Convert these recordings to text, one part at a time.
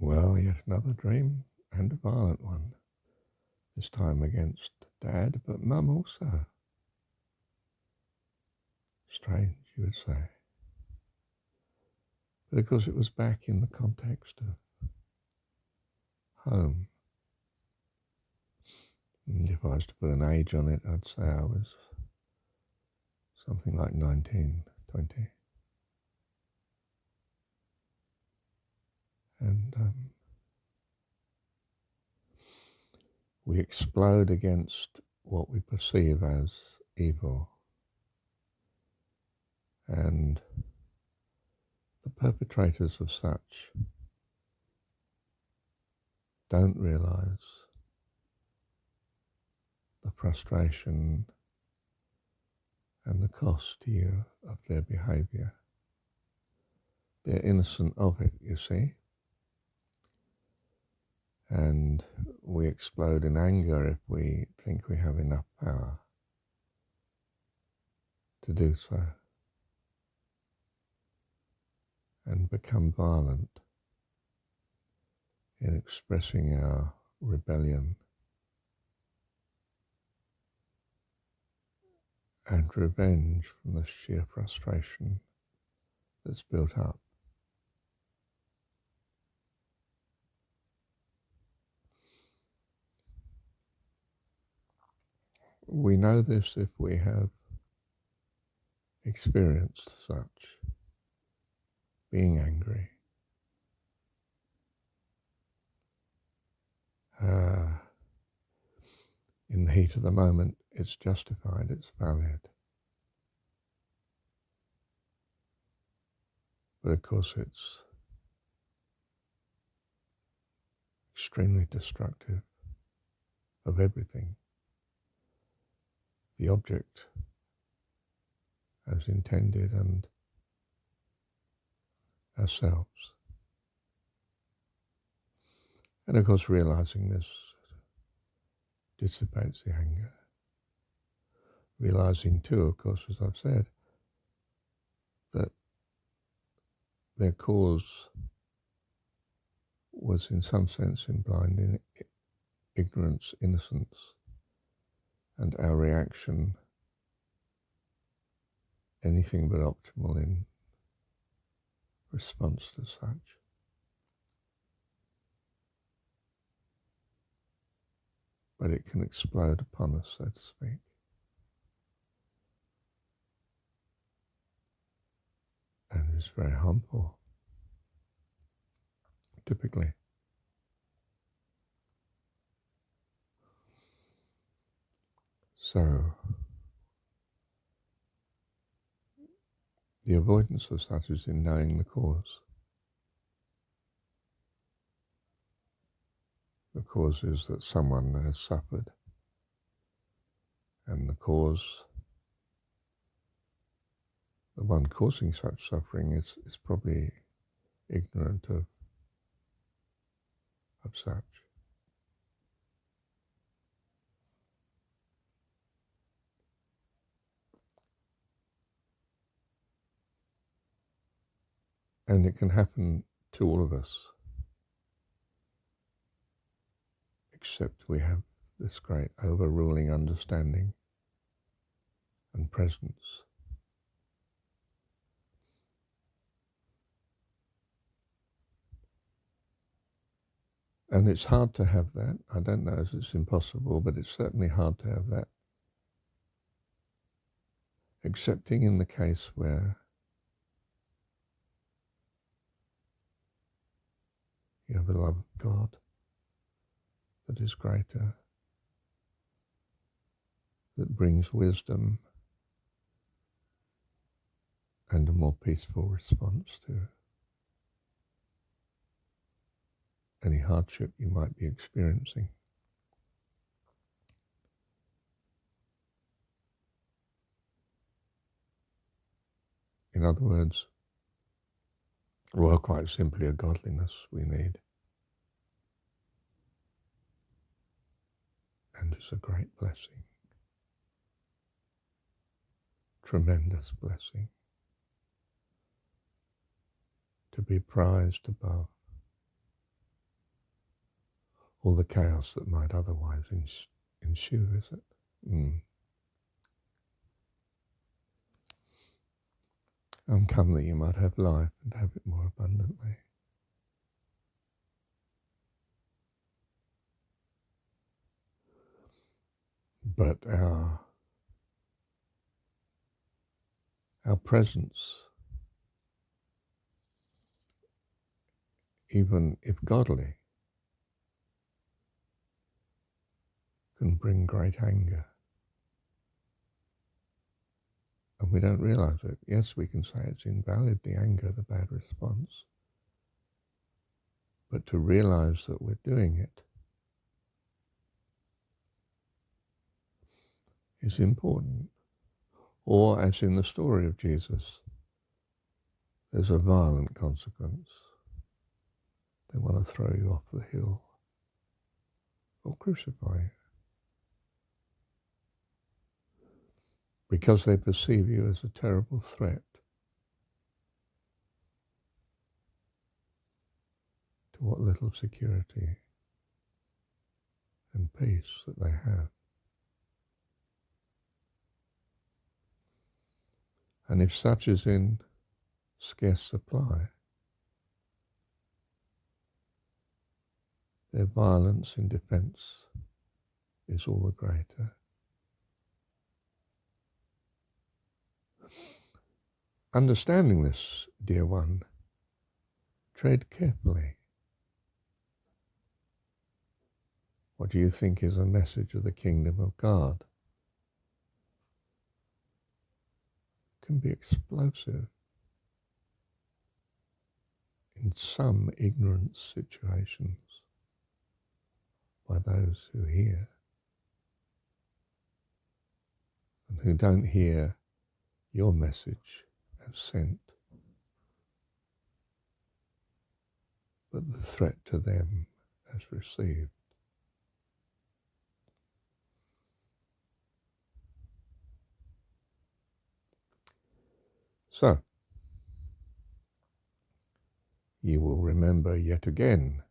Well, yet another dream, and a violent one. This time against Dad, but Mum also. Strange, you would say. But of course it was back in the context of home. And if I was to put an age on it, I'd say I was something like 19, 20. And we explode against what we perceive as evil. And the perpetrators of such don't realize the frustration and the cost to you of their behavior. They're innocent of it, you see. And we explode in anger if we think we have enough power to do so, and become violent in expressing our rebellion and revenge from the sheer frustration that's built up. We know this if we have experienced such, being angry. In the heat of the moment, it's justified, it's valid. But of course it's extremely destructive of everything. The object as intended and ourselves. And of course realizing this dissipates the anger. Realizing too, of course, as I've said, that their cause was in some sense in blind ignorance, innocence, and our reaction anything but optimal in response to such. But it can explode upon us, so to speak. And it's very harmful, typically. So, the avoidance of such is in knowing the cause. The cause is that someone has suffered, and the cause, the one causing such suffering is probably ignorant of such. And it can happen to all of us, except we have this great overruling understanding and presence. And it's hard to have that. I don't know if it's impossible, but it's certainly hard to have that. Excepting in the case where you have a love of God that is greater, that brings wisdom and a more peaceful response to any hardship you might be experiencing. In other words, well, quite simply a godliness we need. And it's a great blessing. Tremendous blessing. To be prized above all the chaos that might otherwise ensue, is it? Come that you might have life and have it more abundantly. But our presence, even if godly, can bring great anger. And we don't realize it. Yes, we can say it's invalid, the anger, the bad response. But to realize that we're doing it is important. Or, as in the story of Jesus, there's a violent consequence. They want to throw you off the hill or crucify you, because they perceive you as a terrible threat to what little security and peace that they have. And if such is in scarce supply, their violence in defense is all the greater. Understanding this, dear one, tread carefully. What do you think is a message of the kingdom of God? It can be explosive in some ignorant situations by those who hear, and who don't hear your message as sent, but the threat to them as received. So, you will remember yet again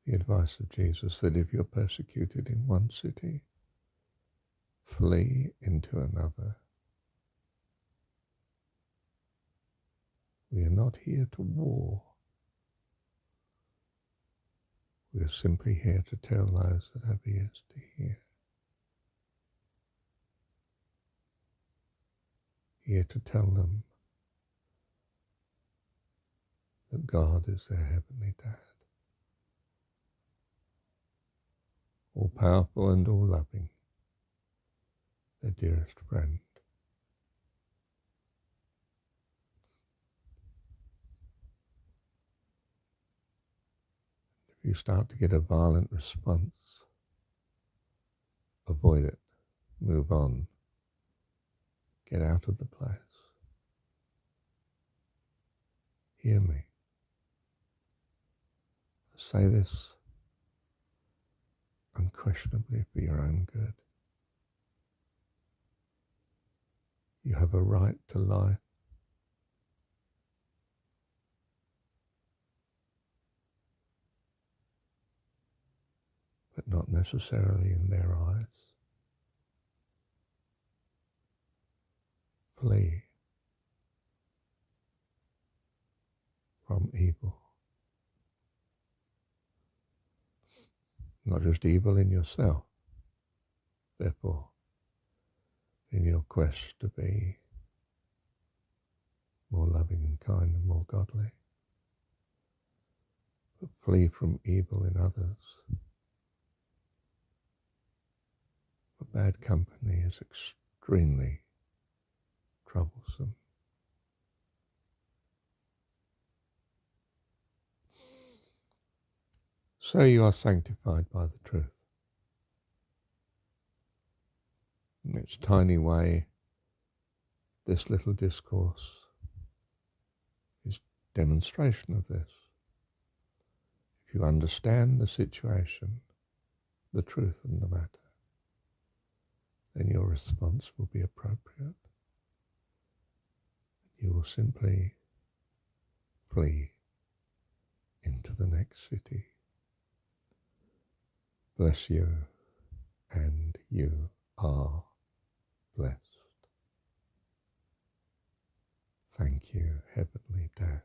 the advice of Jesus that if you're persecuted in one city, flee into another. We are not here to war. We are simply here to tell those that have ears to hear. Here to tell them that God is their heavenly Dad, all powerful and all loving, their dearest friend. If you start to get a violent response, avoid it, move on, get out of the place. Hear me. I say this unquestionably for your own good. You have a right to life. But not necessarily in their eyes. Flee from evil. Not just evil in yourself, therefore, in your quest to be more loving and kind and more godly, but flee from evil in others. For bad company is extremely troublesome. So you are sanctified by the truth. In its tiny way, this little discourse is demonstration of this. If you understand the situation, the truth in the matter, then your response will be appropriate. You will simply flee into the next city. bless you, and you are blessed. Thank you, Heavenly Dad.